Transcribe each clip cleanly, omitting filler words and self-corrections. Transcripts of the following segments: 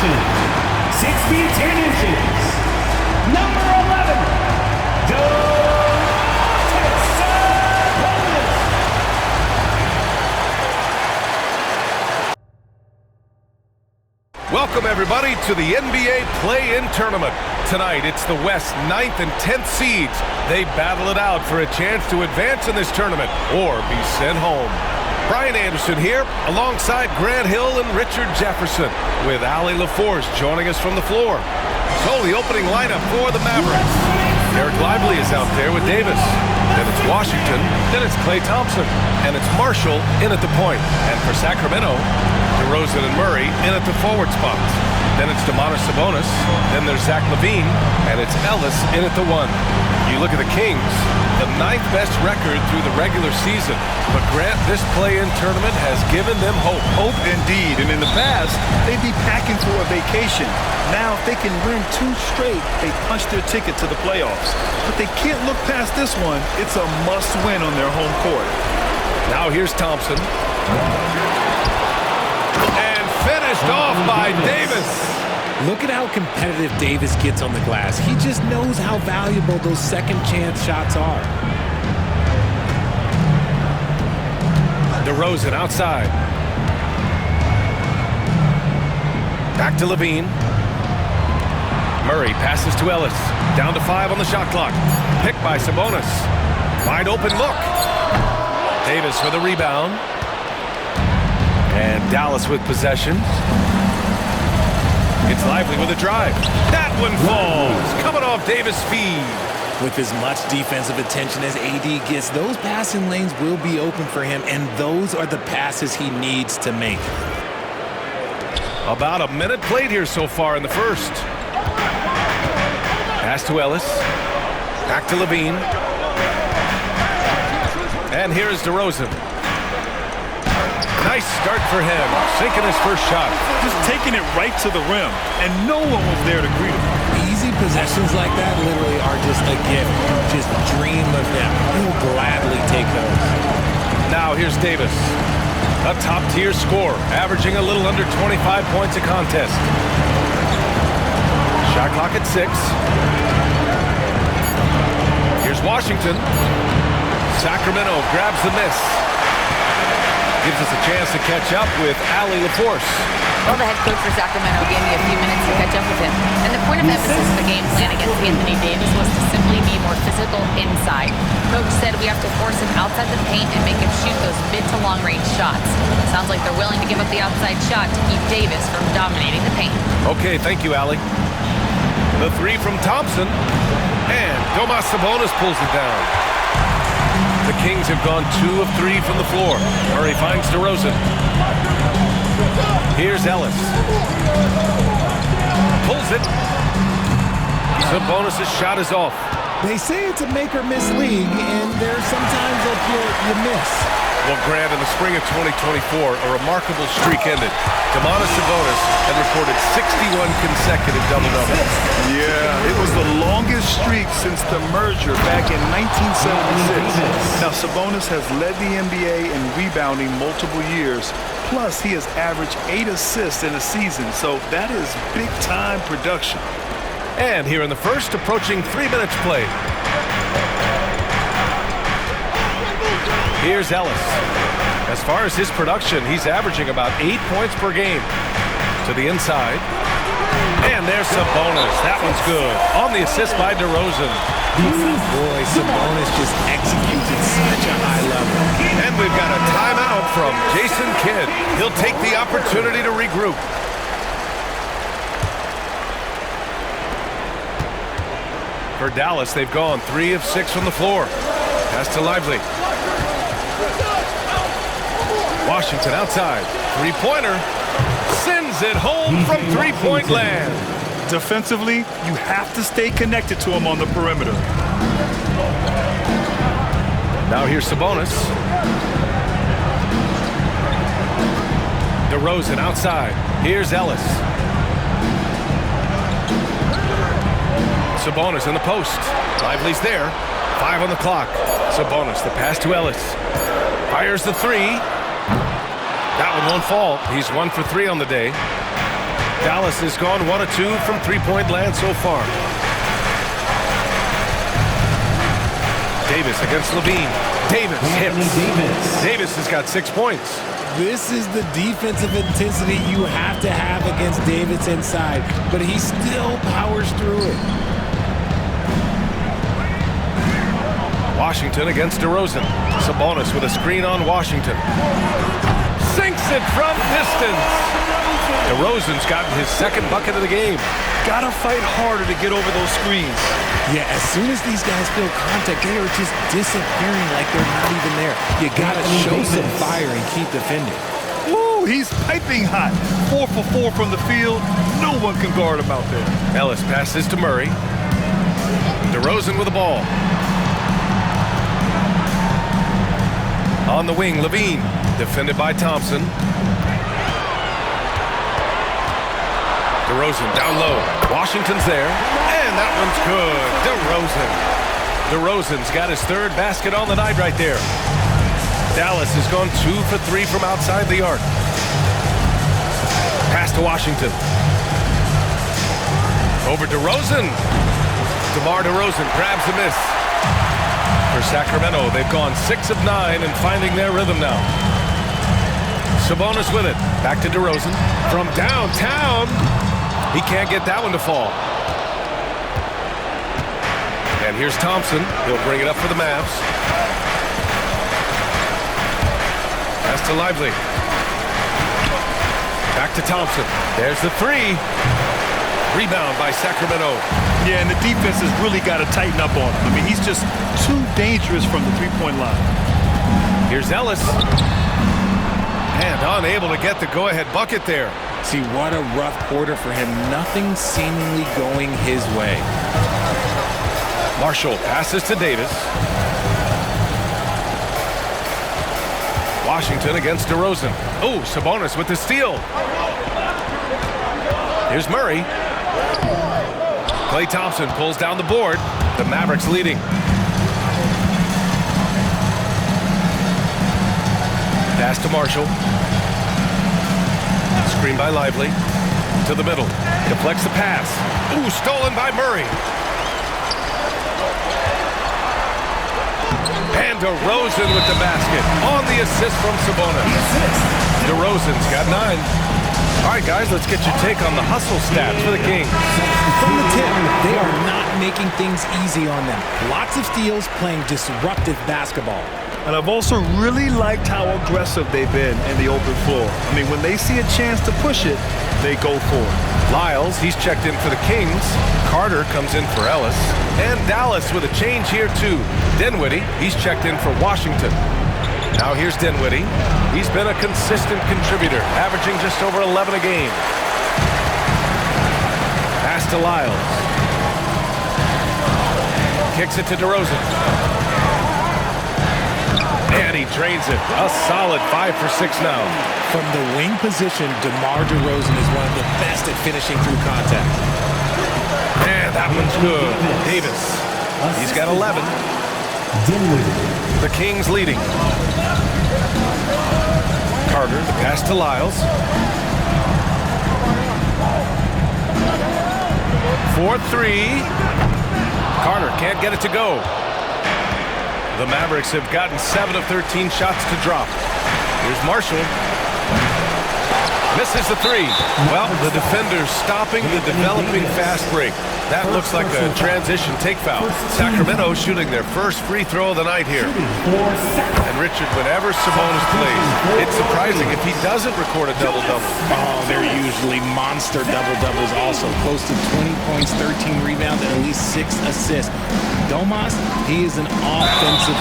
position, 6 feet 10 inches, number 11, Welcome, everybody, to the NBA Play-In Tournament. Tonight, it's the West 9th and 10th seeds. They battle it out for a chance to advance in this tournament or be sent home. Brian Anderson here, alongside Grant Hill and Richard Jefferson, with Allie LaForce joining us from the floor. So, the opening lineup for the Mavericks. Eric Lively is out there with Davis. Then it's Washington. Then it's Klay Thompson. And it's Marshall in at the point. And for Sacramento, DeRozan and Murray in at the forward spots. Then it's Sabonis. Then there's Zach LaVine. And it's Ellis in at the 1. You look at the Kings, the 9th best record through the regular season. But Grant, this play-in tournament has given them hope. Hope indeed. And in the past, they'd be packing for a vacation. Now, if they can win 2 straight, they punch their ticket to the playoffs. But they can't look past this one. It's a must-win on their home court. Now here's Thompson. And finished off by Davis. Look at how competitive Davis gets on the glass. He just knows how valuable those second-chance shots are. DeRozan outside. Back to LaVine. Murray passes to Ellis. Down to 5 on the shot clock. Picked by Sabonis. Wide open look. Davis for the rebound. And Dallas with possession. It's Lively with a drive. That one falls. Coming off Davis' feed. With as much defensive attention as AD gets, those passing lanes will be open for him, and those are the passes he needs to make. About a minute played here so far in the first. Pass to Ellis. Back to LaVine. And here's DeRozan. Nice start for him, sinking his first shot. Just taking it right to the rim, and no one was there to greet him. Easy possessions like that literally are just a gift. Just dream of them. He'll gladly take those. Now here's Davis. A top-tier scorer, averaging a little under 25 points a contest. Shot clock at 6. Here's Washington. Sacramento grabs the miss. Gives us a chance to catch up with Allie LaForce. Well, the head coach for Sacramento gave me a few minutes to catch up with him. And the point of emphasis of the game plan against Anthony Davis was to simply be more physical inside. Coach said we have to force him outside the paint and make him shoot those mid to long range shots. Sounds like they're willing to give up the outside shot to keep Davis from dominating the paint. Okay, thank you, Allie. The 3 from Thompson. And Sabonis pulls it down. The Kings have gone 2 of 3 from the floor. Murray finds DeRozan. Here's Ellis. Pulls it. Sabonis' shot is off. They say it's a make-or-miss league, and there's sometimes that you miss. Well, Grant, in the spring of 2024, a remarkable streak ended. Sabonis had recorded 61 consecutive double-doubles. Yeah, it was the longest streak since the merger back in 1976. Now, Sabonis has led the NBA in rebounding multiple years. Plus, he has averaged 8 assists in a season, so that is big-time production. And here in the first, approaching 3 minutes played. Here's Ellis. As far as his production, he's averaging about 8 points per game. To the inside. And there's Sabonis. That one's good. On the assist by DeRozan. Boy, Sabonis just executes at such a high level. And we've got a timeout from Jason Kidd. He'll take the opportunity to regroup. For Dallas, they've gone 3 of 6 from the floor. Pass to Lively. Washington outside. 3-pointer. Sends it home from 3-point land. Defensively, you have to stay connected to him on the perimeter. Now here's Sabonis. DeRozan outside. Here's Ellis. Sabonis in the post. Lively's there. 5 on the clock. Sabonis, the pass to Ellis. Fires the 3. That one won't fall. He's 1 for 3 on the day. Dallas has gone 1 of 2 from three-point land so far. Davis against Levine. Davis hits. Davis has got 6 points. This is the defensive intensity you have to have against Davis inside, but he still powers through it. Washington against DeRozan. Sabonis with a screen on Washington. Sinks it from distance. DeRozan's gotten his second bucket of the game. Gotta fight harder to get over those screens. Yeah, as soon as these guys feel contact, they are just disappearing like they're not even there. You gotta show some fire and keep defending. Woo, he's piping hot. 4 for 4 from the field. No one can guard him out there. Ellis passes to Murray. DeRozan with the ball. On the wing, Levine. Defended by Thompson. DeRozan down low. Washington's there. And that one's good. DeRozan's got his third basket on the night right there. Dallas has gone 2 for 3 from outside the arc. Pass to Washington. Over DeRozan. DeMar DeRozan grabs the miss. For Sacramento, they've gone 6 of 9 and finding their rhythm now. Sabonis with it. Back to DeRozan. From downtown. He can't get that one to fall. And here's Thompson. He'll bring it up for the Mavs. Pass to Lively. Back to Thompson. There's the three. Rebound by Sacramento. Yeah, and the defense has really got to tighten up on him. I mean, he's just too dangerous from the three-point line. Here's Ellis. And unable to get the go-ahead bucket there. See, what a rough quarter for him. Nothing seemingly going his way. Marshall passes to Davis. Washington against DeRozan. Oh, Sabonis with the steal. Here's Murray. Klay Thompson pulls down the board. The Mavericks leading. Pass to Marshall. Screen by Lively. To the middle. Deflects the pass. Ooh, stolen by Murray. And DeRozan with the basket. On the assist from Sabonis. DeRozan's got 9. All right, guys, let's get your take on the hustle stats for the Kings. From the tip, they are not making things easy on them. Lots of steals, playing disruptive basketball. And I've also really liked how aggressive they've been in the open floor. I mean, when they see a chance to push it, they go for it. Lyles, he's checked in for the Kings. Carter comes in for Ellis. And Dallas with a change here, too. Dinwiddie, he's checked in for Washington. Now here's Dinwiddie. He's been a consistent contributor, averaging just over 11 a game. Pass to Lyles. Kicks it to DeRozan. And he drains it. A solid 5 for 6 now. From the wing position, DeMar DeRozan is one of the best at finishing through contact. And that one's good. Davis. He's got 11. The Kings leading. Carter, the pass to Lyles. 4-3. Carter can't get it to go. The Mavericks have gotten 7 of 13 shots to drop. Here's Marshall. Misses the 3. Well, the defender's stopping the developing fast break. That looks like a transition take foul. Sacramento shooting their first free throw of the night here. And Richard, whenever Sabonis plays, it's surprising if he doesn't record a double-double. Oh, they're usually monster double-doubles also. Close to 20 points, 13 rebounds, and at least 6 assists. Domas, he is an offensive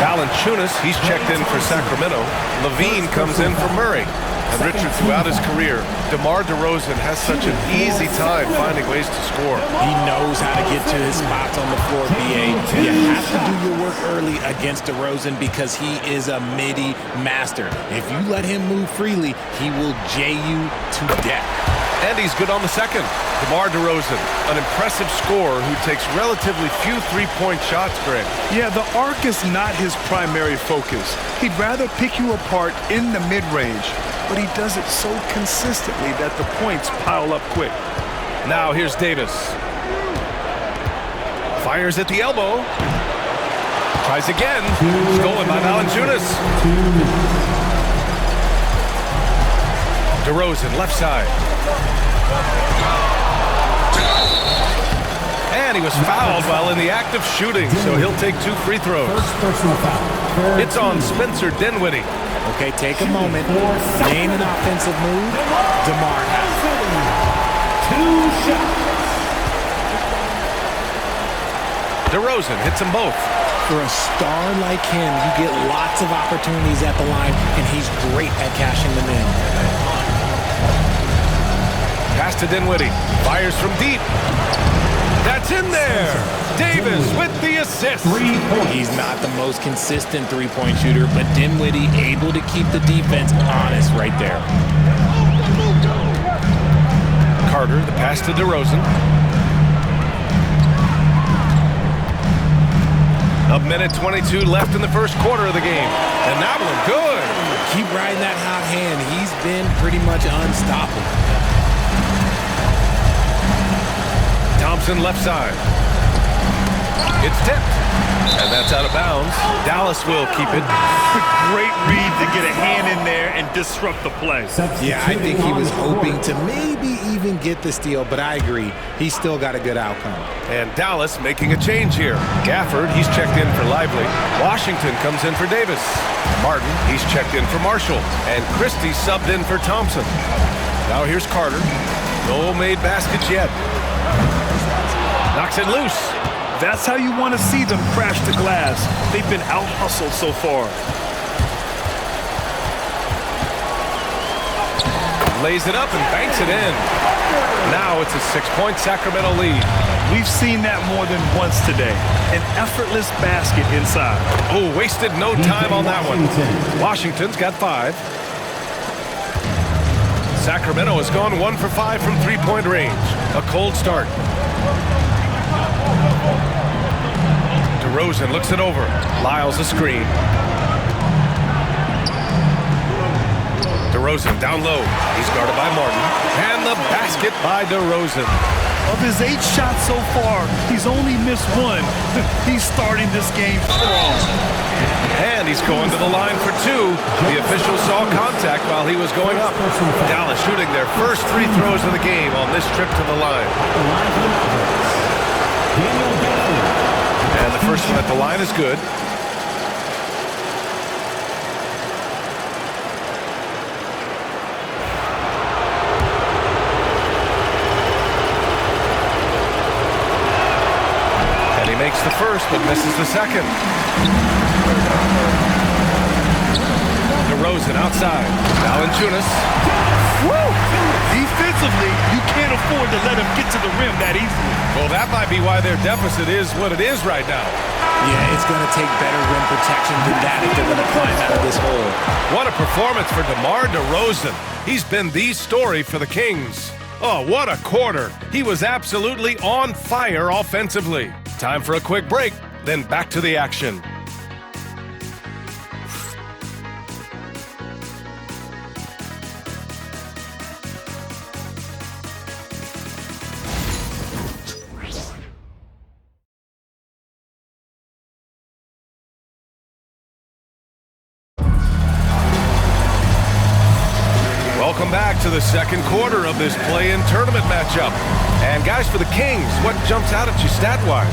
Valanciunas, he's checked in for Sacramento. Levine comes in for Murray. And Richard, throughout his career, DeMar DeRozan has such an easy time finding ways to score. He knows how to get to his spots on the floor, BA. You have to do your work early against DeRozan because he is a midi master. If you let him move freely, he will J you to death. And he's good on the second. DeMar DeRozan, an impressive scorer who takes relatively few three-point shots, Greg. Yeah, the arc is not his primary focus. He'd rather pick you apart in the mid-range. but he does it so consistently that the points pile up quick. Now here's Davis. Fires at the elbow. Tries again. Stolen by Valanciunas. DeRozan, left side. And he was fouled while in the act of shooting, so he'll take 2 free throws. First personal foul. It's on Spencer Dinwiddie. Okay, take a moment. Name an offensive move. DeMar has it. 2 shots. DeRozan hits them both. For a star like him, you get lots of opportunities at the line, and he's great at cashing them in. Pass to Dinwiddie. Fires from deep. That's in there. Davis with the assist. 3 points. He's not the most consistent three-point shooter, but Dinwiddie able to keep the defense honest right there. Carter, the pass to DeRozan. A minute 22 left in the first quarter of the game. And that one good. Keep riding that hot hand. He's been pretty much unstoppable. Thompson left side. It's tipped. And that's out of bounds. Dallas will keep it. Great read to get a hand in there and disrupt the play. Yeah, I think he was hoping to maybe even get the steal, but I agree. He's still got a good outcome. And Dallas making a change here. Gafford, he's checked in for Lively. Washington comes in for Davis. Martin, he's checked in for Marshall. And Christie subbed in for Thompson. Now here's Carter. No made baskets yet. Knocks it loose. That's how you want to see them crash the glass. They've been out-hustled so far. Lays it up and banks it in. Now it's a 6-point Sacramento lead. We've seen that more than once today. An effortless basket inside. Oh, wasted no time on that one. Washington's got 5. Sacramento has gone 1 for 5 from 3-point range. A cold start. DeRozan looks it over. Lyles a screen. DeRozan down low. He's guarded by Martin. And the basket by DeRozan. Of his 8 shots so far, he's only missed 1. He's starting this game strong. And he's going to the line for 2. The official saw contact while he was going up. Dallas shooting their first 3 throws of the game on this trip to the line. And the first one at the line is good. And he makes the first but misses the second. DeRozan outside. Valanciunas. Woo! Defensively, you can't afford to let him get to the rim that easily. Well, that might be why their deficit is what it is right now. Yeah, it's going to take better rim protection than that if they're going to climb out of this hole. What a performance for DeMar DeRozan. He's been the story for the Kings. Oh, what a quarter. He was absolutely on fire offensively. Time for a quick break, then back to the action. Welcome back to the second quarter of this play-in tournament matchup. And guys, for the Kings, what jumps out at you stat-wise?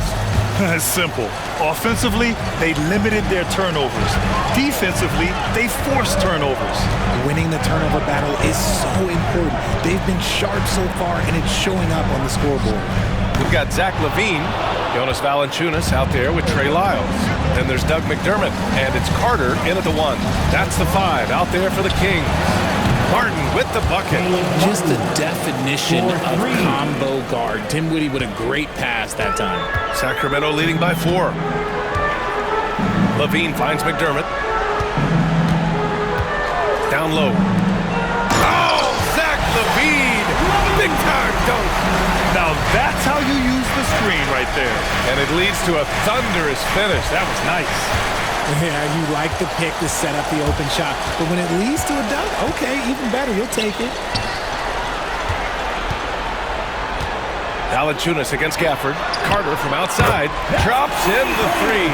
It's simple. Offensively, they limited their turnovers. Defensively, they forced turnovers. Winning the turnover battle is so important. They've been sharp so far, and it's showing up on the scoreboard. We've got Zach LaVine, Jonas Valanciunas out there with Trey Lyles. Then there's Doug McDermott, and it's Carter in at the 1. That's the 5 out there for the Kings. Martin with the bucket. Just the definition of combo guard. Dinwiddie with a great pass that time. Sacramento leading by 4. LaVine finds McDermott. Down low. Oh, Zach LaVine! Big time dunk. Now that's how you use the screen right there. And it leads to a thunderous finish. That was nice. Yeah, you like the pick to set up the open shot. But when it leads to a dunk, okay, even better. You'll take it. Valanciunas against Gafford. Carter from outside. Drops in the three.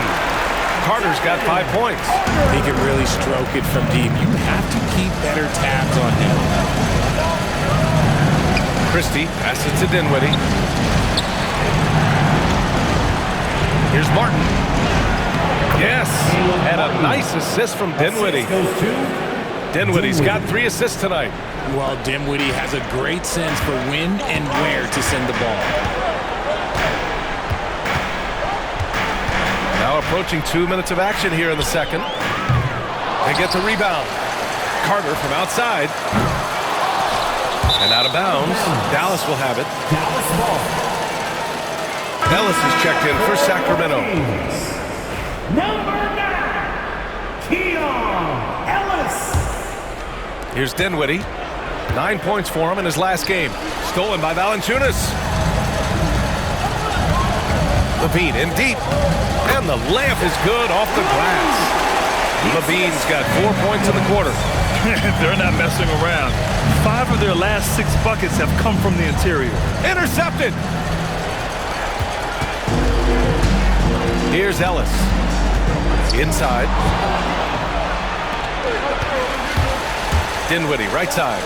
Carter's got 5 points. He can really stroke it from deep. You have to keep better tabs on him. Christie passes to Dinwiddie. Here's Martin. Yes, and a nice assist from Dinwiddie. Dinwiddie's got 3 assists tonight. Well, Dinwiddie has a great sense for when and where to send the ball. Now approaching 2 minutes of action here in the second. They get the rebound. Carter from outside. And out of bounds. Dallas will have it. Ellis is checked in for Sacramento. Number 9, Keon Ellis. Here's Dinwiddie. 9 points for him in his last game. Stolen by Valanciunas. Levine in deep. And the layup is good off the glass. Levine's got 4 points in the quarter. They're not messing around. 5 of their last 6 buckets have come from the interior. Intercepted. Here's Ellis. Inside. Dinwiddie, right side.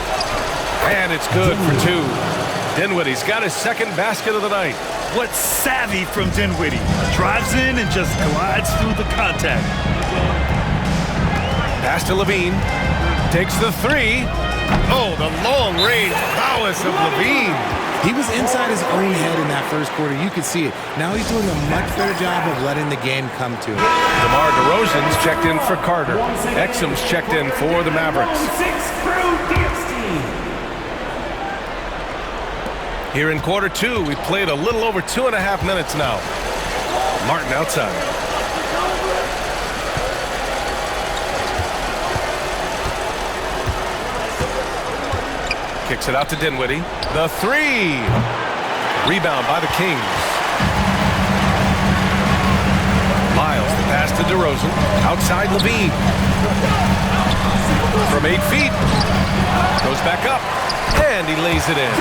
And it's good for 2. Dinwiddie's got his second basket of the night. What savvy from Dinwiddie. Drives in and just glides through the contact. Pass to Levine. Takes the 3. Oh, the long-range prowess of Levine. He was inside his own head in that first quarter. You could see it. Now he's doing a much better job of letting the game come to him. DeMar DeRozan's checked in for Carter. Exum's checked in for the Mavericks. Here in quarter 2, we've played a little over 2.5 minutes now. Martin outside. Kicks it out to Dinwiddie. The 3. Rebound by the Kings. Miles, the pass to DeRozan. Outside Levine. From 8 feet. Goes back up. And he lays it in.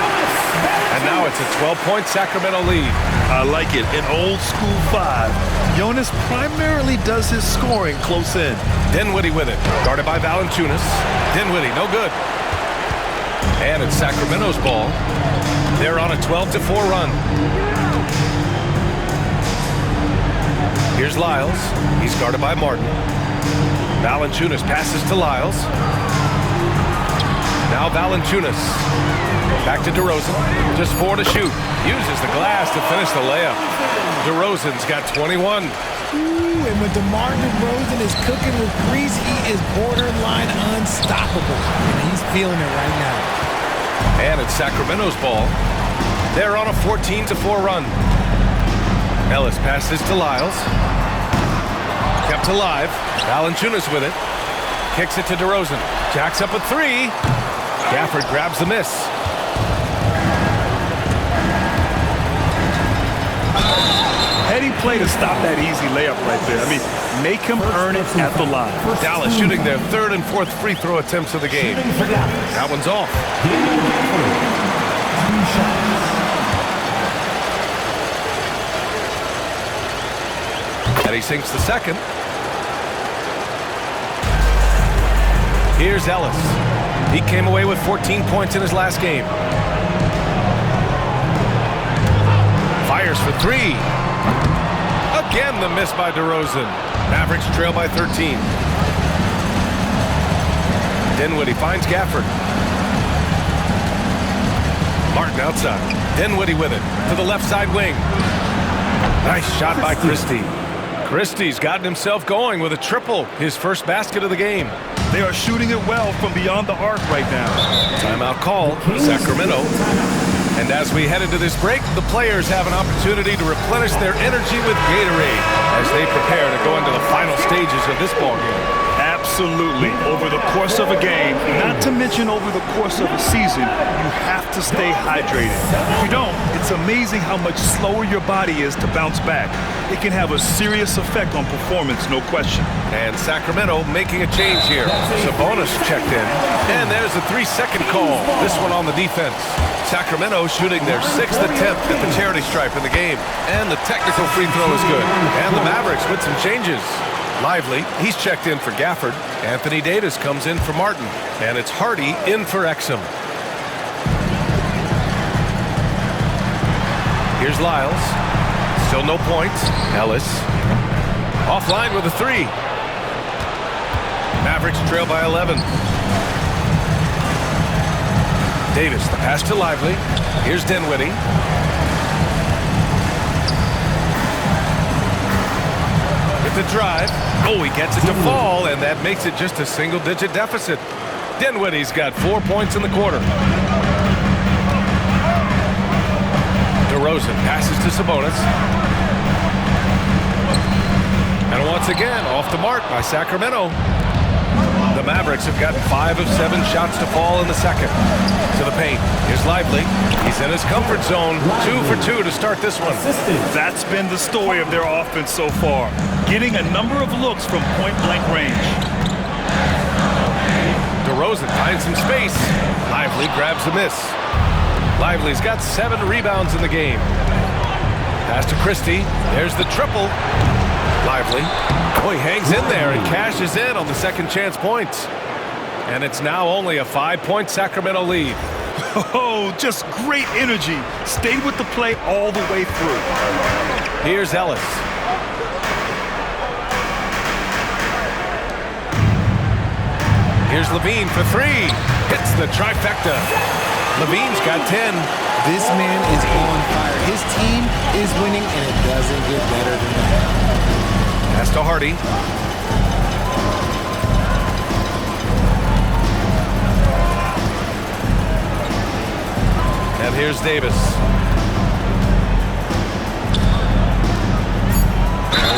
And now it's a 12-point Sacramento lead. I like it. An old school 5. Jonas primarily does his scoring close in. Dinwiddie with it. Guarded by Valanciunas. Dinwiddie, no good. And it's Sacramento's ball. They're on a 12-4 run. Here's Lyles. He's guarded by Martin. Valanciunas passes to Lyles. Now Valanciunas. Back to DeRozan. Just 4 to shoot. Uses the glass to finish the layup. DeRozan's got 21. Ooh, and when DeMar DeRozan is cooking with grease, he is borderline unstoppable. And he's feeling it right now. And it's Sacramento's ball. They're on a 14-4 run. Ellis passes to Lyles. Kept alive. Valanciunas with it. Kicks it to DeRozan. Jacks up a 3. Gafford grabs the miss. Heady play to stop that easy layup right there. I mean, make him earn it at the line. Dallas shooting their 3rd and 4th free throw attempts of the game. That one's off. And he sinks the second. Here's Ellis. He came away with 14 points in his last game. Fires for 3. Again, the miss by DeRozan. Mavericks trail by 13. Dinwiddie finds Gafford. Martin outside. Dinwiddie with it to the left side wing. Nice shot by Christie. Christie's gotten himself going with a triple, his first basket of the game. They are shooting it well from beyond the arc right now. Timeout call, Sacramento. And as we head into this break, the players have an opportunity to replenish their energy with Gatorade as they prepare to go into the final stages of this ballgame. Absolutely. Over the course of a game, not to mention over the course of a season, you have to stay hydrated. If you don't, it's amazing how much slower your body is to bounce back. It can have a serious effect on performance, no question. And Sacramento making a change here. Sabonis checked in. And there's a 3-second call. This one on the defense. Sacramento shooting their 6th attempt at the charity stripe in the game. And the technical free throw is good. And the Mavericks with some changes. Lively, he's checked in for Gafford. Anthony Davis comes in for Martin. And it's Hardy in for Exum. Here's Lyles. Still no points. Ellis. Offline with a 3. Mavericks trail by 11. Davis, the pass to Lively. Here's Dinwiddie. With the drive. Oh, he gets it to fall, and that makes it just a single-digit deficit. Dinwiddie's got 4 points in the quarter. DeRozan passes to Sabonis. And once again, off the mark by Sacramento. The Mavericks have gotten 5 of 7 shots to fall in the second. To the paint. Here's Lively. He's in his comfort zone. 2 for 2 to start this one. That's been the story of their offense so far. Getting a number of looks from point-blank range. DeRozan finds some space. Lively grabs the miss. Lively's got 7 rebounds in the game. Pass to Christie. There's the triple. Lively. Oh, he hangs in there and cashes in on the second chance points. And it's now only a 5-point Sacramento lead. Oh, just great energy. Stayed with the play all the way through. Here's Ellis. Here's Levine for 3. Hits the trifecta. Levine's got 10. This man is on fire. His team is winning, and it doesn't get better than that. Pass to Hardy. And here's Davis.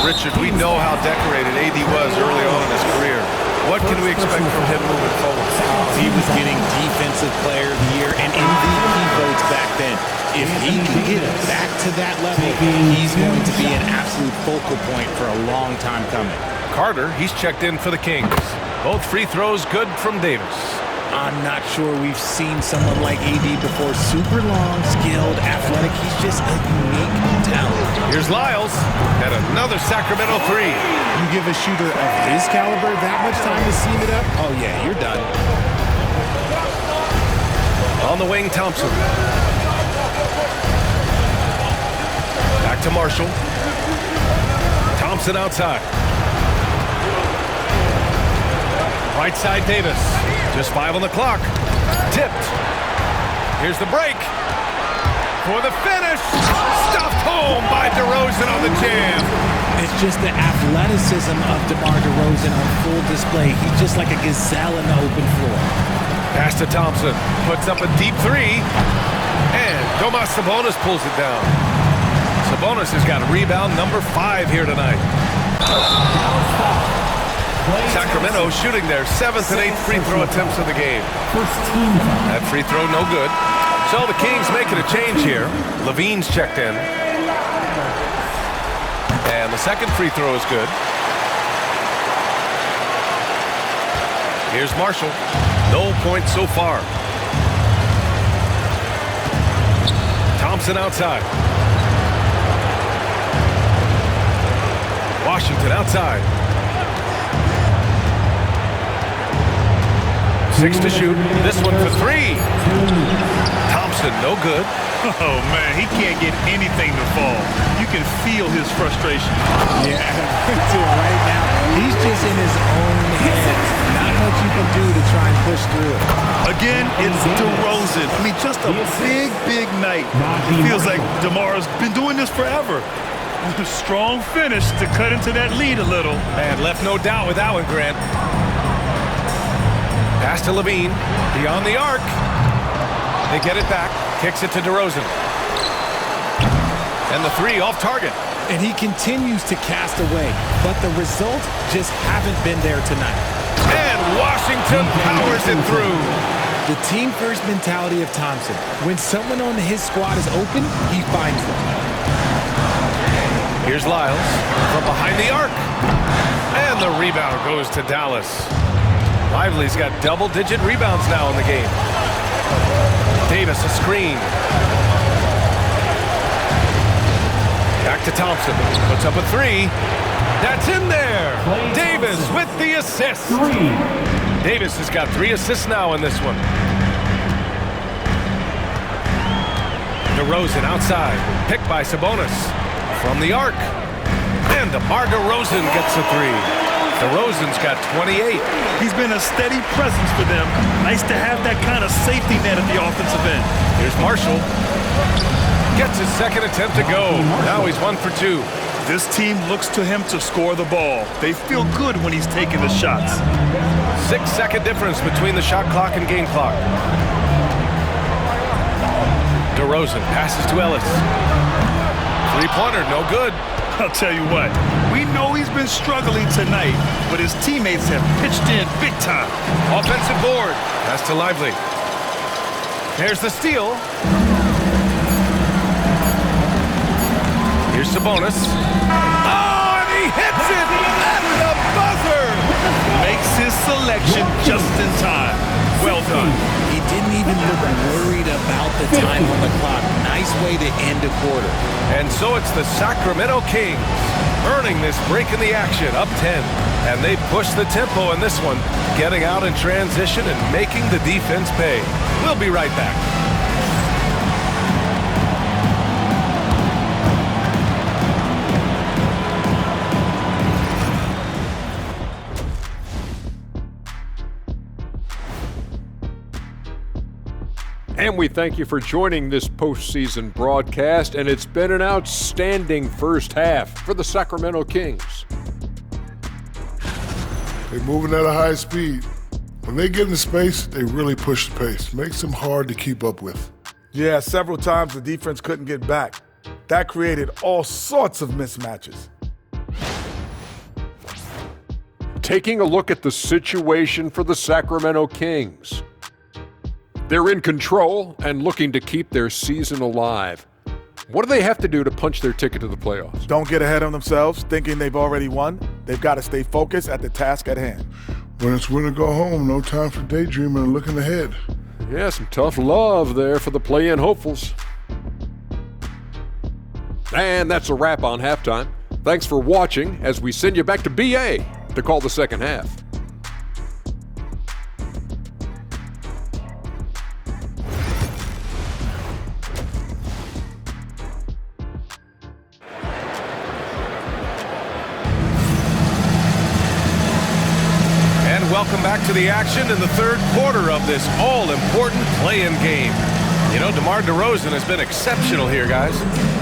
Richard, we know how decorated AD was early on in his career. What can we expect from him moving forward? He was getting Defensive Player of the Year and MVP votes back then. If he can get back to that level, he's going to be an absolute focal point for a long time coming. Carter, he's checked in for the Kings. Both free throws good from Davis. I'm not sure we've seen someone like AD before. Super long, skilled, athletic. He's just a unique talent. Here's Lyles. And another Sacramento 3. You give a shooter of his caliber that much time to seam it up? Oh, yeah, you're done. On the wing, Thompson. Back to Marshall. Thompson outside. Right side, Davis. Just 5 on the clock. Tipped. Here's the break. For the finish. Stuffed home by DeRozan on the jam. It's just the athleticism of DeMar DeRozan on full display. He's just like a gazelle in the open floor. Pass to Thompson. Puts up a deep 3. And Domas Sabonis pulls it down. Sabonis has got rebound number 5 here tonight. Sacramento shooting their 7th and 8th free throw attempts of the game. That free throw no good. So the Kings making a change here. Levine's checked in. And the second free throw is good. Here's Marshall. No points so far. Thompson outside. Washington outside. 6 to shoot. This one for 3. Thompson, no good. Oh, man, he can't get anything to fall. You can feel his frustration. Yeah, right now, he's just in his own head. Not much you can do to try and push through it. Again, it's DeRozan. I mean, just a big, big night. It feels like DeMar's been doing this forever. Strong finish to cut into that lead a little. And left no doubt with that one, Grant. Pass to Levine. Beyond the arc. They get it back. Kicks it to DeRozan. And the 3 off target. And he continues to cast away. But the results just haven't been there tonight. Washington powers it through. The team-first mentality of Thompson. When someone on his squad is open, he finds them. Here's Lyles from behind the arc. And the rebound goes to Dallas. Lively's got double-digit rebounds now in the game. Davis a screen. Back to Thompson. Puts up a three. That's in there. Davis with the assist. Davis has got 3 assists now in this one. DeRozan outside. Picked by Sabonis. From the arc. And DeMar DeRozan gets a 3. DeRozan's got 28. He's been a steady presence for them. Nice to have that kind of safety net at the offensive end. Here's Marshall. Gets his second attempt to go. Now he's 1 for 2. This team looks to him to score the ball. They feel good when he's taking the shots. 6-second difference between the shot clock and game clock. DeRozan passes to Ellis. Three-pointer, no good. I'll tell you what, we know he's been struggling tonight, but his teammates have pitched in big time. Offensive board. Pass to Lively. There's the steal. Here's Sabonis. Oh, and he hits it at the buzzer. Makes his selection just in time. Well done. He didn't even look worried about the time on the clock. Nice way to end a quarter. And so it's the Sacramento Kings earning this break in the action, up 10. And they push the tempo in this one, getting out in transition and making the defense pay. We'll be right back. And we thank you for joining this postseason broadcast, and it's been an outstanding first half for the Sacramento Kings. They're moving at a high speed. When they get in space, they really push the pace. Makes them hard to keep up with. Yeah, several times the defense couldn't get back. That created all sorts of mismatches. Taking a look at the situation for the Sacramento Kings. They're in control and looking to keep their season alive. What do they have to do to punch their ticket to the playoffs? Don't get ahead of themselves thinking they've already won. They've got to stay focused at the task at hand. When it's win or go home, no time for daydreaming and looking ahead. Yeah, some tough love there for the play-in hopefuls. And that's a wrap on halftime. Thanks for watching as we send you back to BA to call the second half. Welcome back to the action in the third quarter of this all-important play-in game. You know, DeMar DeRozan has been exceptional here, guys.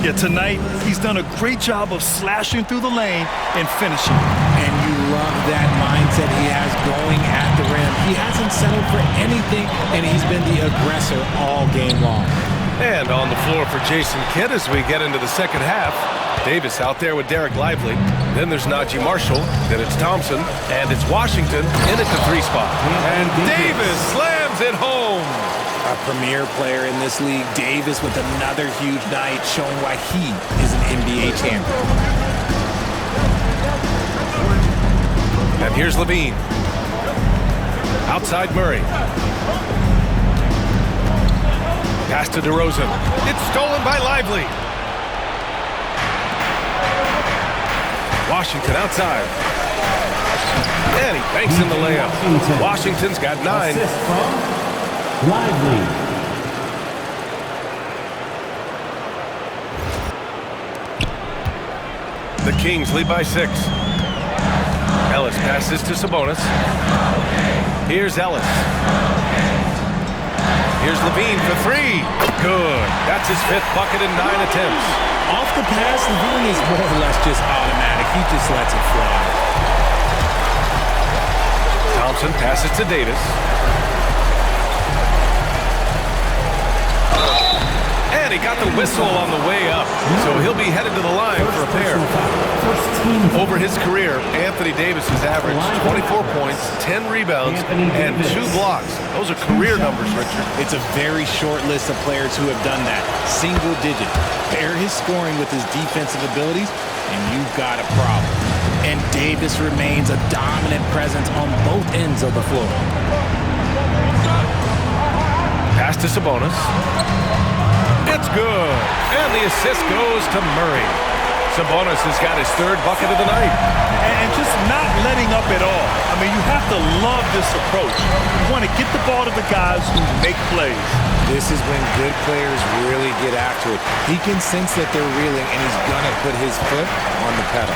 Yeah, tonight he's done a great job of slashing through the lane and finishing. And you love that mindset he has going at the rim. He hasn't settled for anything, and he's been the aggressor all game long. And on the floor for Jason Kidd as we get into the second half. Davis out there with Derek Lively. Then there's Najee Marshall. Then it's Thompson. And it's Washington in at the 3 spot. And Davis slams it home. A premier player in this league. Davis with another huge night, showing why he is an NBA champion. And here's Levine. Outside Murray. Pass to DeRozan. It's stolen by Lively. Washington outside. And he banks in the layup. Washington's got 9. Assist from Lively. The Kings lead by 6. Ellis passes to Sabonis. Here's Ellis. Here's Levine for 3. Good. That's his 5th bucket in 9 attempts. Off the pass, Levine is more or less just automatic. He just lets it fly. Thompson passes to Davis. And And he got the whistle on the way up, so he'll be headed to the line for a pair. Over his career, Anthony Davis has averaged 24 points, 10 rebounds, and 2 blocks. Those are career numbers, Richard. It's a very short list of players who have done that. Single digit. Pair his scoring with his defensive abilities, and you've got a problem. And Davis remains a dominant presence on both ends of the floor. Pass to Sabonis. It's good. And the assist goes to Murray. Sabonis has got his 3rd bucket of the night. And just not letting up at all. I mean, you have to love this approach. You want to get the ball to the guys who make plays. This is when good players really get after it. He can sense that they're reeling, and he's going to put his foot on the pedal.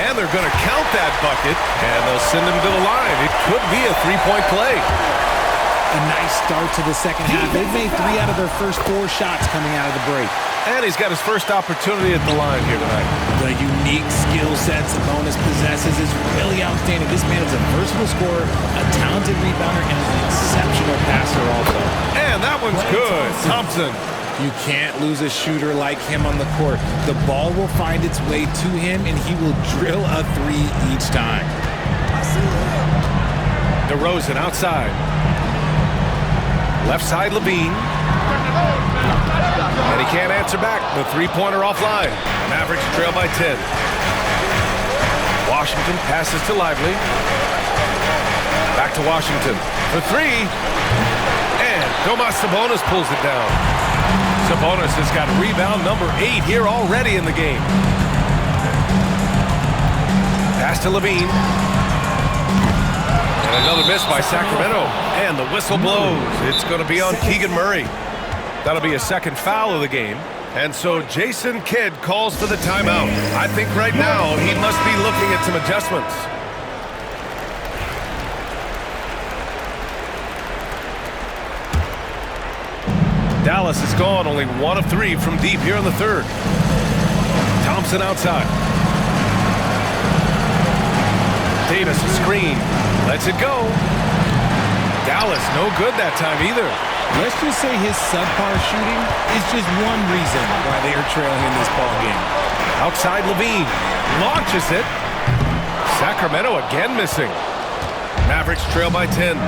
And they're going to count that bucket, and they'll send him to the line. It could be a 3-point play. A nice start to the second half. They've made 3 out of their first 4 shots coming out of the break. And he's got his first opportunity at the line here tonight. The unique skill set Sabonis possesses is really outstanding. This man is a versatile scorer, a talented rebounder, and an exceptional passer also. And that one's good. Thompson. You can't lose a shooter like him on the court. The ball will find its way to him, and he will drill a 3 each time. DeRozan outside. Left side, Levine. And he can't answer back. The 3-pointer offline. Mavericks trail by 10. Washington passes to Lively. Back to Washington for 3. And Domas Sabonis pulls it down. Sabonis has got rebound number 8 here already in the game. Pass to Levine. And another miss by Sacramento. And the whistle blows. It's going to be on Keegan Murray. That'll be a 2nd foul of the game. And so Jason Kidd calls for the timeout. I think right now he must be looking at some adjustments. Dallas is gone, only 1 of 3 from deep here in the 3rd. Thompson outside. Davis a screen. Lets it go. Dallas no good that time either. Let's just say his subpar shooting is just one reason why they are trailing in this ball game. Outside Levine. Launches it. Sacramento again missing. Mavericks trail by 10.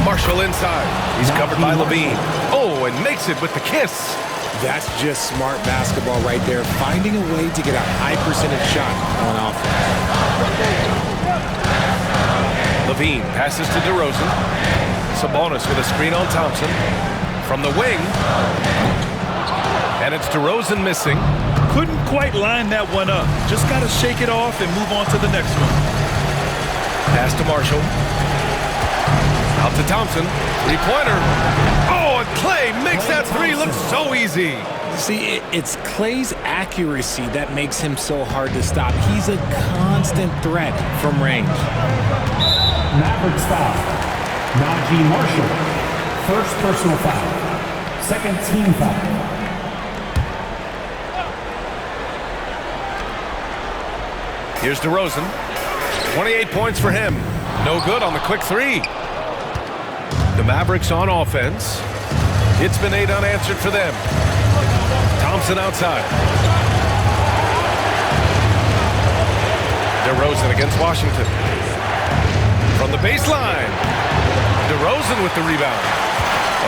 Marshall inside. He's covered by Levine. Oh, and makes it with the kiss. That's just smart basketball right there, finding a way to get a high percentage shot on offense. Levine passes to DeRozan. Sabonis with a screen on Thompson. From the wing. And it's DeRozan missing. Couldn't quite line that one up. Just got to shake it off and move on to the next one. Pass to Marshall. Out to Thompson. 3-pointer. Oh, and Clay makes that 3 look so easy. See, it's Clay's accuracy that makes him so hard to stop. He's a constant threat from range. Mavericks foul. Najee Marshall. First personal foul. Second team foul. Here's DeRozan. 28 points for him. No good on the quick 3. The Mavericks on offense. It's been 8 unanswered for them. Thompson outside. DeRozan against Washington. From the baseline. DeRozan with the rebound.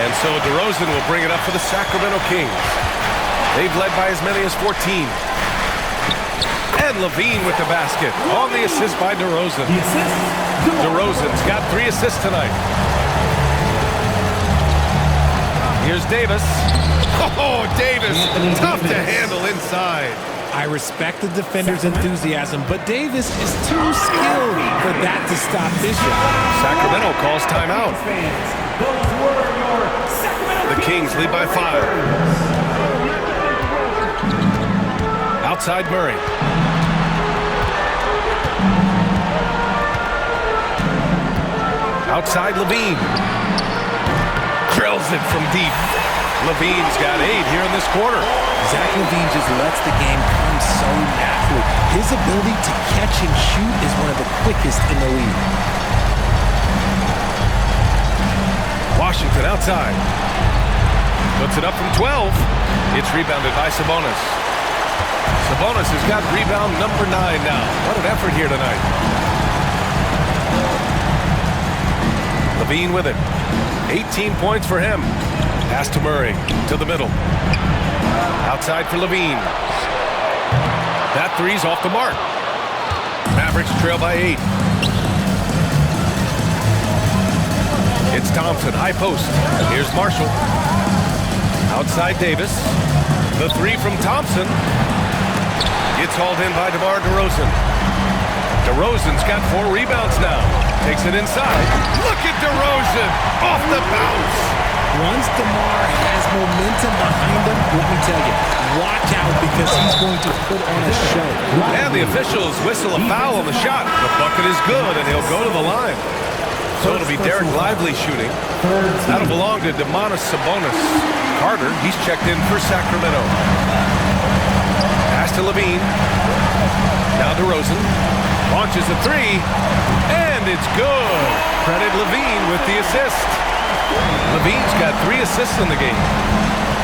And so DeRozan will bring it up for the Sacramento Kings. They've led by as many as 14. And Levine with the basket on the assist by DeRozan. DeRozan's got 3 assists tonight. Here's Davis. Oh, Davis, tough to handle inside. I respect the defender's enthusiasm, but Davis is too skilled for that to stop this shot. Sacramento calls timeout. The Kings lead by 5. Outside Murray. Outside Levine. Drills it from deep. Levine's got 8 here in this quarter. Zach LaVine just lets the game come so naturally. His ability to catch and shoot is one of the quickest in the league. Washington outside. Puts it up from 12. It's rebounded by Sabonis. Sabonis has got rebound number 9 now. What an effort here tonight. Levine with it. 18 points for him. Pass to Murray. To the middle. Outside for Levine. That three's off the mark. Mavericks trail by 8. It's Thompson, high post. Here's Marshall. Outside Davis. The three from Thompson. Gets hauled in by DeMar DeRozan. DeRozan's got 4 rebounds now. Takes it inside. Look at DeRozan off the bounce. Once DeMar has momentum behind him, let me tell you, watch out because he's going to put on a show. And the officials whistle a foul on the shot. The bucket is good, and he'll go to the line. So it'll be Derek Lively shooting. That'll belong to Domantas Sabonis. Carter, he's checked in for Sacramento. Pass to Levine. Now DeRozan. Launches a three. And it's good. Credit Levine with the assist. Levine's got 3 assists in the game.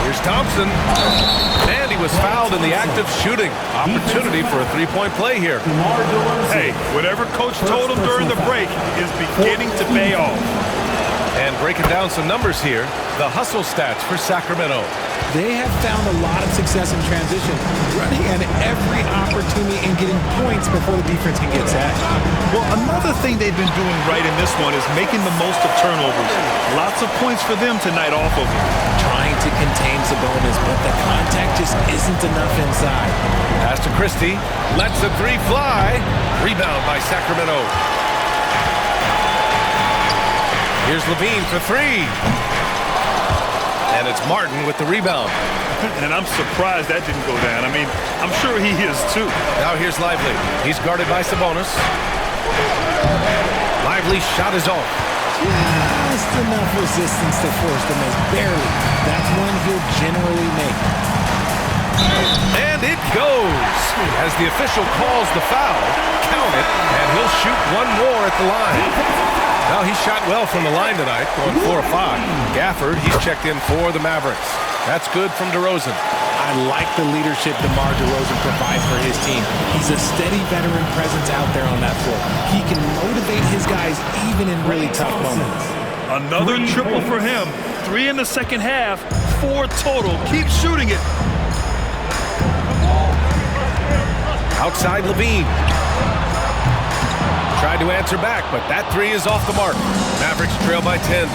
Here's Thompson. And he was fouled in the act of shooting. Opportunity for a 3-point play here. Hey, whatever coach told him during the break is beginning to pay off. And breaking down some numbers here, the hustle stats for Sacramento. They have found a lot of success in transition, running at every opportunity and getting points before the defense can get sacked. Well, another thing they've been doing right in this one is making the most of turnovers. Lots of points for them tonight off of it. Trying to contain Sabonis, but the contact just isn't enough inside. Pass to Christie. Lets the three fly. Rebound by Sacramento. Here's Levine for 3. And it's Martin with the rebound. And I'm surprised that didn't go down. I mean, I'm sure he is too. Now here's Lively. He's guarded by Sabonis. Lively's shot is off. Just enough resistance to force the miss. Barely. That's one he'll generally make. And it goes. As the official calls the foul, count it, and he'll shoot one more at the line. Well, he shot well from the line tonight, going 4 of 5. Gafford, he's checked in for the Mavericks. That's good from DeRozan. I like the leadership DeMar DeRozan provides for his team. He's a steady veteran presence out there on that floor. He can motivate his guys even in really tough moments. Another triple for him. 3 in the second half, 4 total. Keep shooting it. Outside Levine. Tried to answer back, but that three is off the mark. Mavericks trail by 10.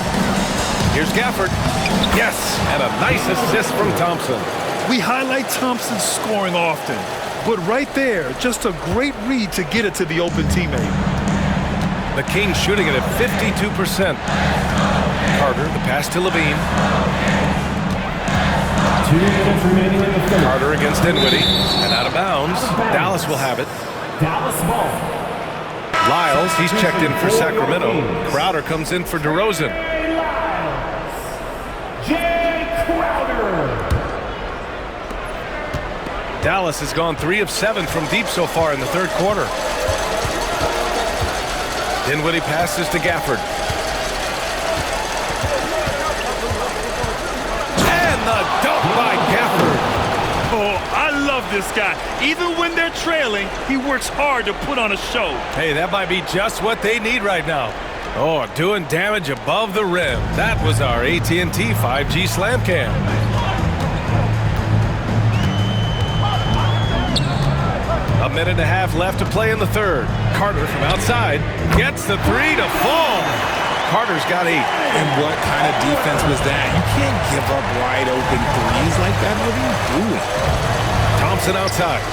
Here's Gafford. Yes, and a nice assist from Thompson. We highlight Thompson's scoring often, but right there, just a great read to get it to the open teammate. The Kings shooting it at 52%. Carter, the pass to Levine. 2 minutes remaining in the third. Carter against Dinwiddie, and out of bounds. Dallas will have it. Dallas ball. Lyles, he's checked in for Sacramento. Crowder comes in for DeRozan. Jay Crowder. Dallas has gone 3 of 7 from deep so far in the third quarter. Dinwiddie passes to Gafford. And the dunk by Gafford. Oh, I love this guy. Even when they're trailing, he works hard to put on a show. Hey, that might be just what they need right now. Oh, doing damage above the rim. That was our AT&T 5G Slam Cam. A minute and a half left to play in the third. Carter from outside gets the three to fall. Carter's got 8. And what kind of defense was that? You can't give up wide open threes like that. What are you doing? Thompson outside.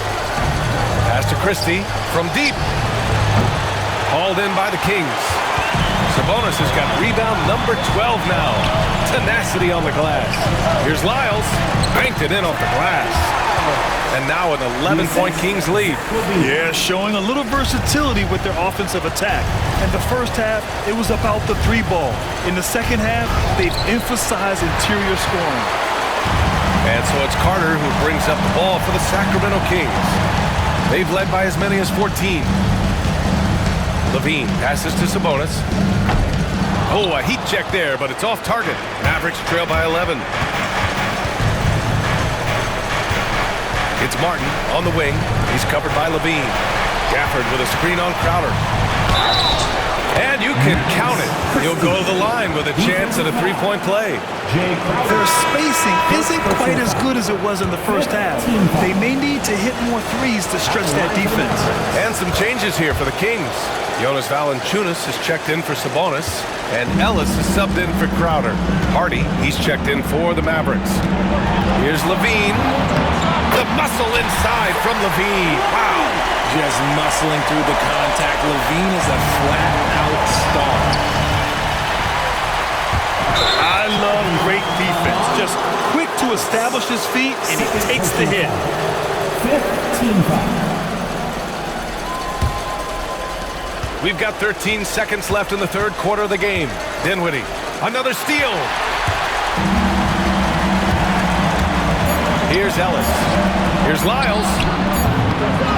Pass to Christie from deep. Hauled in by the Kings. Sabonis has got rebound number 12 now. Tenacity on the glass. Here's Lyles. Banked it in off the glass. And now an 11-point Kings lead. Yeah, showing a little versatility with their offensive attack. In the first half, it was about the 3 ball. In the second half, they've emphasized interior scoring. And so it's Carter who brings up the ball for the Sacramento Kings. They've led by as many as 14. Levine passes to Sabonis. Oh, a heat check there, but it's off target. Mavericks trail by 11. It's Martin on the wing. He's covered by Levine. Gafford with a screen on Crowder. And you can count it. He'll go to the line with a chance at a three-point play. Their spacing isn't quite as good as it was in the first half. They may need to hit more threes to stretch that defense. And some changes here for the Kings. Jonas Valanciunas has checked in for Sabonis, and Ellis is subbed in for Crowder. Hardy, he's checked in for the Mavericks. Here's Levine. The muscle inside from Levine. Wow. Just muscling through the contact. Levine is a flat-out star. I love great defense. Just quick to establish his feet, and he takes the hit. 15 foul. We've got 13 seconds left in the third quarter of the game. Dinwiddie, another steal. Here's Ellis. Here's Lyles.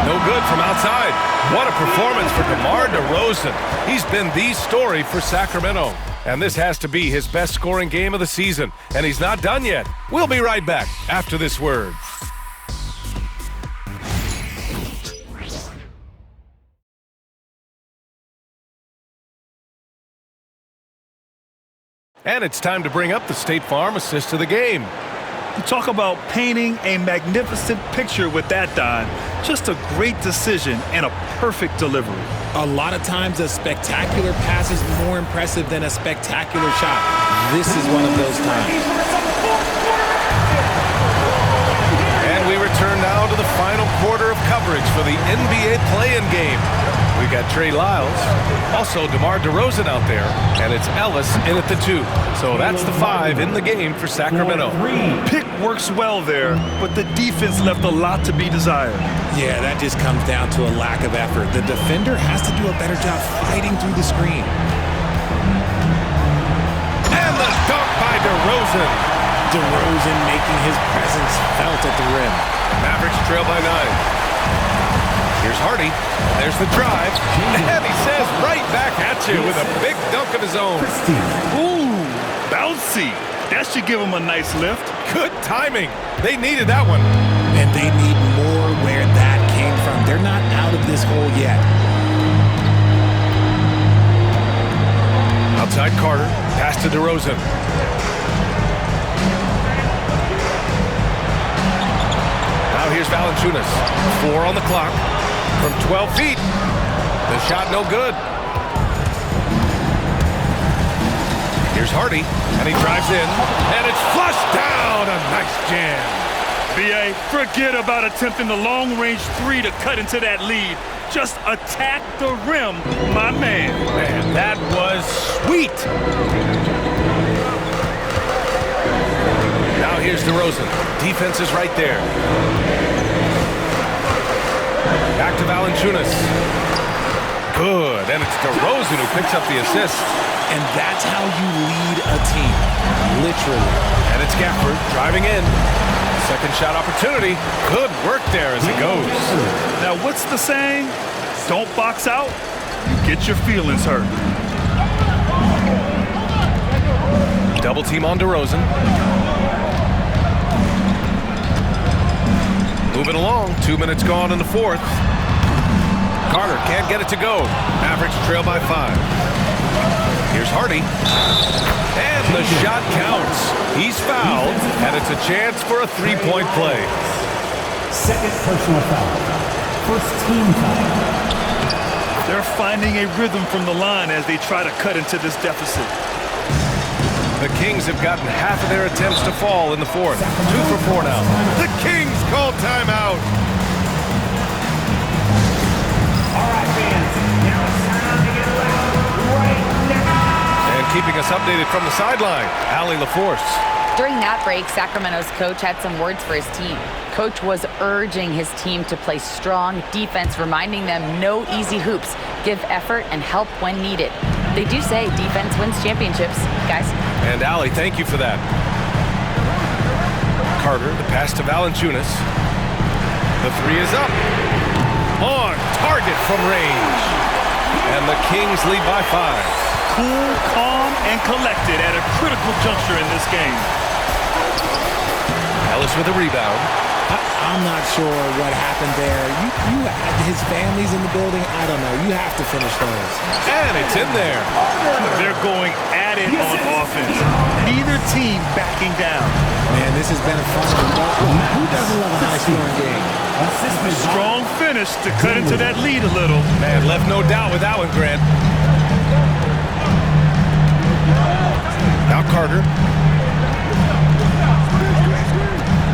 No good from outside. What a performance for DeMar DeRozan. He's been the story for Sacramento. And this has to be his best scoring game of the season. And he's not done yet. We'll be right back after this word. And it's time to bring up the State Farm assist of the game. You talk about painting a magnificent picture with that, Don. Just a great decision and a perfect delivery. A lot of times a spectacular pass is more impressive than a spectacular shot. This is one of those times. And we return now to the final quarter of coverage for the NBA play-in game. We got Trey Lyles, also DeMar DeRozan out there, and it's Ellis in at the 2. So that's the 5 in the game for Sacramento. Pick works well there, but the defense left a lot to be desired. Yeah, that just comes down to a lack of effort. The defender has to do a better job fighting through the screen. And the dunk by DeRozan. DeRozan making his presence felt at the rim. Mavericks trail by 9. Here's Hardy. There's the drive. And he says right back at you with a big dunk of his own. Ooh, bouncy. That should give him a nice lift. Good timing. They needed that one. And they need more where that came from. They're not out of this hole yet. Outside Carter. Pass to DeRozan. Now here's Valanciunas. 4 on the clock. From 12 feet. The shot no good. Here's Hardy. And he drives in. And it's flushed down. A nice jam. B.A., forget about attempting the long-range 3 to cut into that lead. Just attack the rim, my man. Man, that was sweet. Now here's DeRozan. Defense is right there. Back to Valanciunas. Good, and it's DeRozan who picks up the assist. And that's how you lead a team, literally. And it's Gafford driving in. Second shot opportunity. Good work there as it goes. Now, what's the saying? Don't box out, you get your feelings hurt. Double team on DeRozan. Moving along, 2 minutes gone in the fourth. Carter can't get it to go. Mavericks trail by 5. Here's Hardy. And the shot counts. He's fouled, and it's a chance for a three-point play. Second personal foul. First team foul. They're finding a rhythm from the line as they try to cut into this deficit. The Kings have gotten half of their attempts to fall in the fourth. 2 for 4 now. The Kings call timeout. All right, fans. Now it's time to get loud right now. And keeping us updated from the sideline, Allie LaForce. During that break, Sacramento's coach had some words for his team. Coach was urging his team to play strong defense, reminding them no easy hoops, give effort, and help when needed. They do say defense wins championships, guys. And Allie, thank you for that. Carter, the pass to Valanciunas. The 3 is up. On target from range. And the Kings lead by 5. cool, calm, and collected at a critical juncture in this game. Ellis with a rebound. I'm not sure what happened there. His family's in the building. I don't know. You have to finish those. And it's in there. They're going at it on offense. Neither team backing down. Man, this has been a fun one. Who doesn't love a high-scoring game? Strong finish to cut into that lead a little. Man, left no doubt with that one, Grant. Now Carter.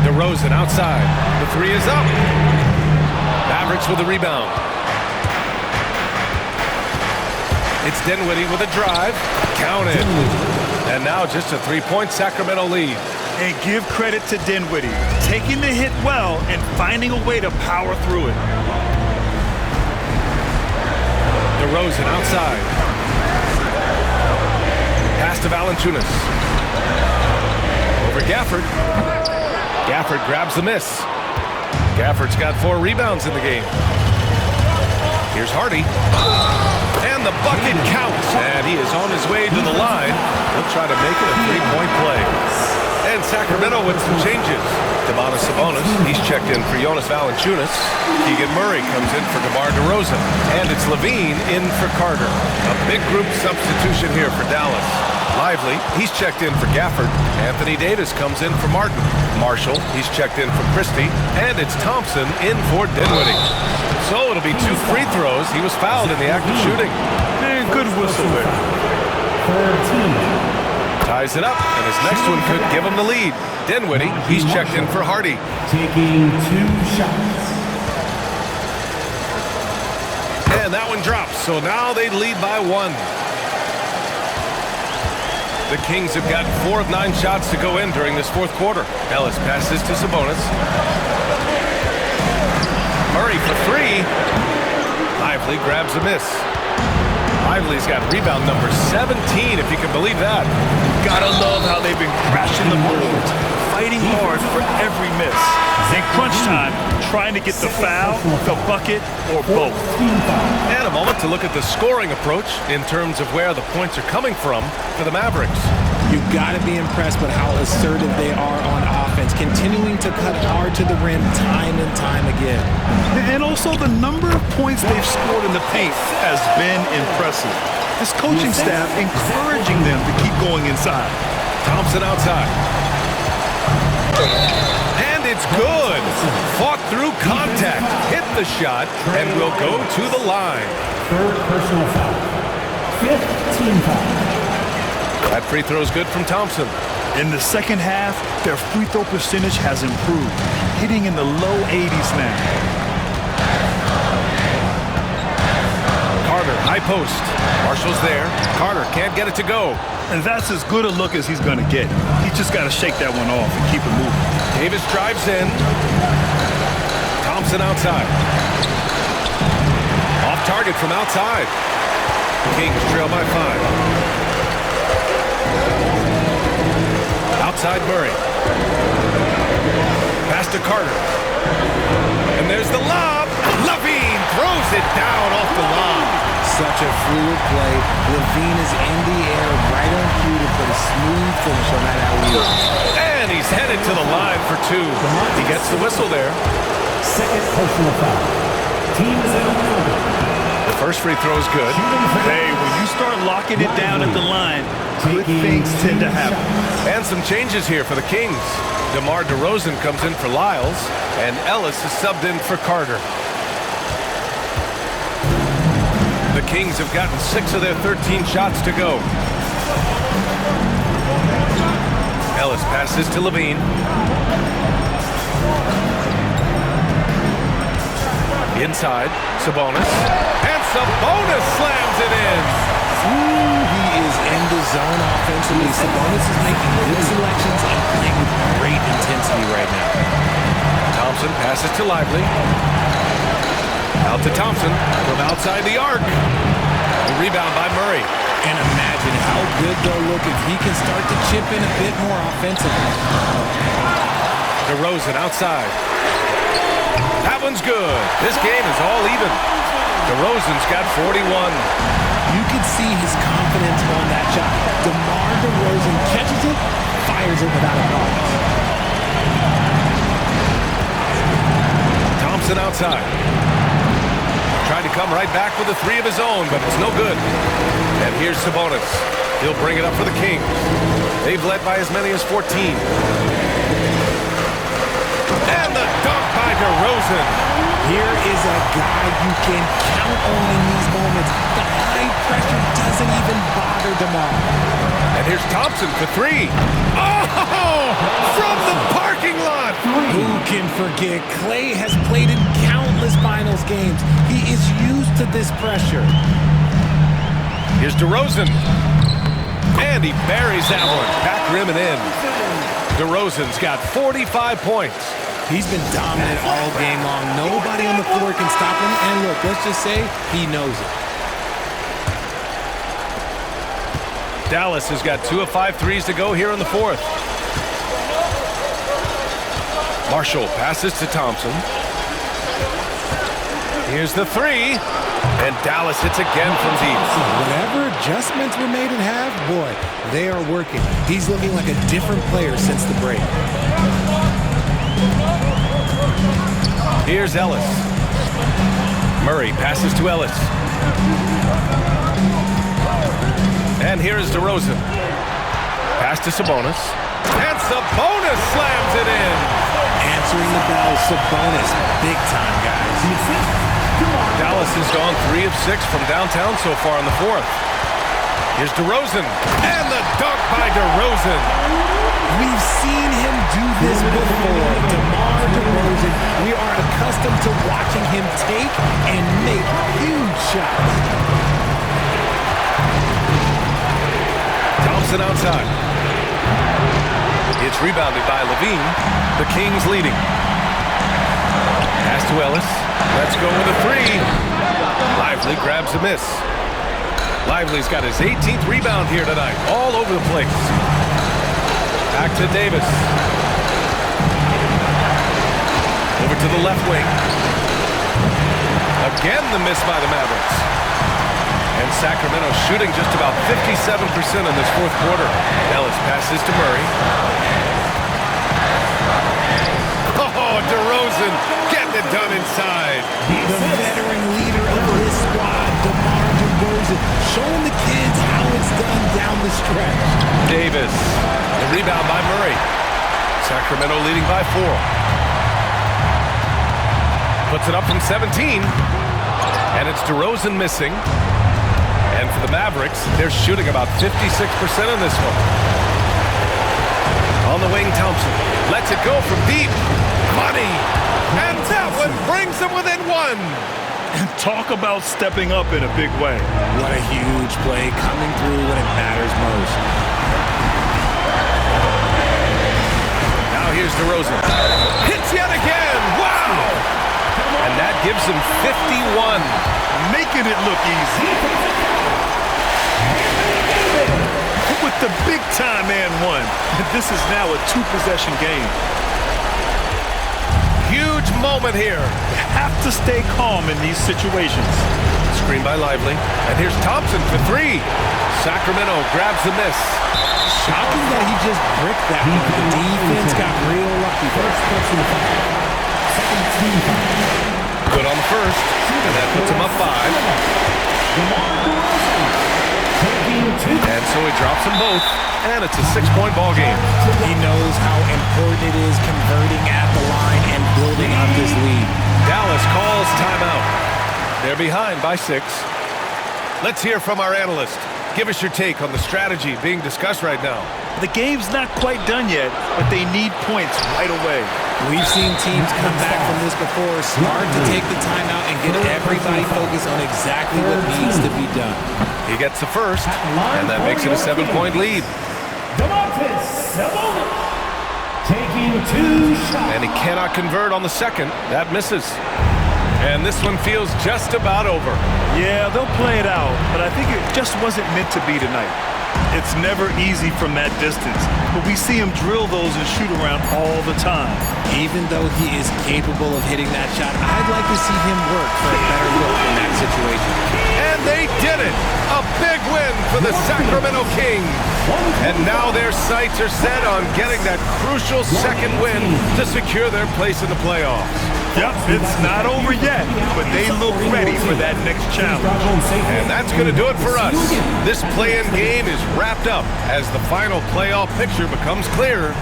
DeRozan outside. The three is up. Mavericks with the rebound. It's Dinwiddie with a drive. Counted. And now just a three-point Sacramento lead. And give credit to Dinwiddie, taking the hit well and finding a way to power through it. DeRozan outside. Pass to Valanciunas. Over Gafford. Gafford grabs the miss. Gafford's got 4 rebounds in the game. Here's Hardy. And the bucket counts. And he is on his way to the line. He'll try to make it a three-point play. And Sacramento with some changes. Domantas Sabonis, he's checked in for Jonas Valanciunas. Keegan Murray comes in for DeMar DeRozan. And it's Levine in for Carter. A big group substitution here for Dallas. Lively, he's checked in for Gafford. Anthony Davis comes in for Martin. Marshall, he's checked in for Christie. And it's Thompson in for Dinwiddie. So it'll be 2 free throws. He was fouled in the act of shooting. And good whistle there. Ties it up, and his next one could give him the lead. Dinwiddie, he's checked in for Hardy. Taking 2 shots. And that one drops, so now they lead by 1. The Kings have gotten 4 of 9 shots to go in during this fourth quarter. Ellis passes to Sabonis. Murray for 3. Lively grabs a miss. Lively's got rebound number 17, if you can believe that. Gotta love how they've been crashing the boards, fighting hard for every miss. In crunch time, trying to get the foul, the bucket, or both. And a moment to look at the scoring approach in terms of where the points are coming from for the Mavericks. You've got to be impressed with how assertive they are on offense, continuing to cut hard to the rim time and time again. And also the number of points they've scored in the paint has been impressive. This coaching staff encouraging them to keep going inside. Thompson outside. And it's good. Fought through contact, hit the shot, and will go to the line. 3rd personal foul. 5th team foul. That free throw is good from Thompson. In the second half, their free throw percentage has improved, hitting in the low 80s now. Carter, high post. Marshall's there. Carter can't get it to go. And that's as good a look as he's going to get. He's just got to shake that one off and keep it moving. Davis drives in. Thompson outside. Off target from outside. Kings trail by 5. Outside Murray. Pass to Carter. And there's the lob. Levine throws it down off the lob. Such a fluid play. Levine is in the air right on cue to put a smooth finish on that alley-oop. And he's headed to the line for 2. He gets the whistle there. 2nd personal foul. Team is out. The first free throw is good. Hey, when you start locking it down at the line, good things tend to happen. And some changes here for the Kings. DeMar DeRozan comes in for Lyles, and Ellis is subbed in for Carter. The Kings have gotten 6 of their 13 shots to go. Ellis passes to Levine. Inside, Sabonis. And Sabonis slams it in. Ooh, he is in the zone offensively. Sabonis is making good selections and playing with great intensity right now. Thompson passes to Lively. Out to Thompson from outside the arc. The rebound by Murray. And imagine how good they'll look if he can start to chip in a bit more offensively. DeRozan outside. That one's good. This game is all even. DeRozan's got 41. You can see his confidence on that shot. DeMar DeRozan catches it, fires it without a pause. Thompson outside. Tried to come right back with a three of his own, but it's no good. And here's Sabonis. He'll bring it up for the Kings. They've led by as many as 14. And the dunk by DeRozan. Here is a guy you can count on in these moments. The high pressure doesn't even bother DeMar. And here's Thompson for three. Oh! From the parking lot! Who can forget? Klay has played in countless finals games. He is used to this pressure. Here's DeRozan. And he buries that one. Back rim and in. DeRozan's got 45 points. He's been dominant all game long. Nobody on the floor can stop him. And look, let's just say he knows it. Dallas has got 2 of 5 threes to go here in the fourth. Marshall passes to Thompson. Here's the three. And Dallas hits again from deep. Whatever adjustments were made at half, boy, they are working. He's looking like a different player since the break. Here's Ellis. Murray passes to Ellis. And here is DeRozan. Pass to Sabonis. And Sabonis slams it in. Answering the bell, Sabonis. Big time, guys. Dallas has gone 3 of 6 from downtown so far in the fourth. Here's DeRozan. And the dunk by DeRozan. We've seen him do this before. DeMar DeRozan. We are accustomed to watching him take and make huge shots. Thompson outside. It's rebounded by Levine. The Kings leading. Pass to Ellis. Let's go with a three. Lively grabs a miss. Lively's got his 18th rebound here tonight. All over the place. Back to Davis. Over to the left wing. Again the miss by the Mavericks. And Sacramento shooting just about 57% in this fourth quarter. Ellis passes to Murray. Oh, DeRozan getting it done inside. The veteran leader of this squad, DeMar DeRozan, showing the kids how it's done down the stretch. Davis. The rebound by Murray. Sacramento leading by 4. Puts it up from 17. And it's DeRozan missing. And for the Mavericks, they're shooting about 56% in this one. On the wing, Thompson lets it go from deep. Money. And that one brings them within 1. Talk about stepping up in a big way. What a huge play coming through when it matters most. Now here's DeRozan. Hits yet again. Wow. And that gives him 51. Making it look easy. With the big-time and one. This is now a 2-possession game. Huge moment here. You have to stay calm in these situations. Screen by Lively. And here's Thompson for 3. Sacramento grabs the miss. Shocking that he just bricked that one. The defense got real lucky there. Good on the first. And that puts him up 5. And so he drops them both, and it's a 6-point ball game. He knows how important it is converting at the line and building up this lead. Dallas calls timeout. They're behind by 6. Let's hear from our analyst. Give us your take on the strategy being discussed right now. The game's not quite done yet, but they need points right away. We've seen teams come back from this before. Smart to take the timeout and get everybody focused on exactly what needs to be done. He gets the first, and that makes it a 7-point lead. Taking 2 shots. And he cannot convert on the second. That misses. And this one feels just about over. Yeah, they'll play it out, but I think it just wasn't meant to be tonight. It's never easy from that distance, but we see him drill those and shoot around all the time. Even though he is capable of hitting that shot, I'd like to see him work for a better look in that situation. And And they did it! A big win for the Sacramento Kings. And now their sights are set on getting that crucial second win to secure their place in the playoffs. Yep, it's not over yet, but they look ready for that next challenge. And that's going to do it for us. This play-in game is wrapped up as the final playoff picture becomes clearer.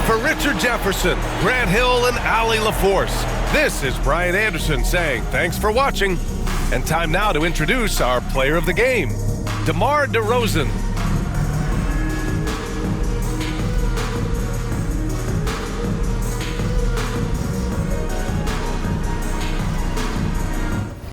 For Richard Jefferson, Grant Hill, and Allie LaForce, this is Brian Anderson saying thanks for watching. And time now to introduce our player of the game, DeMar DeRozan.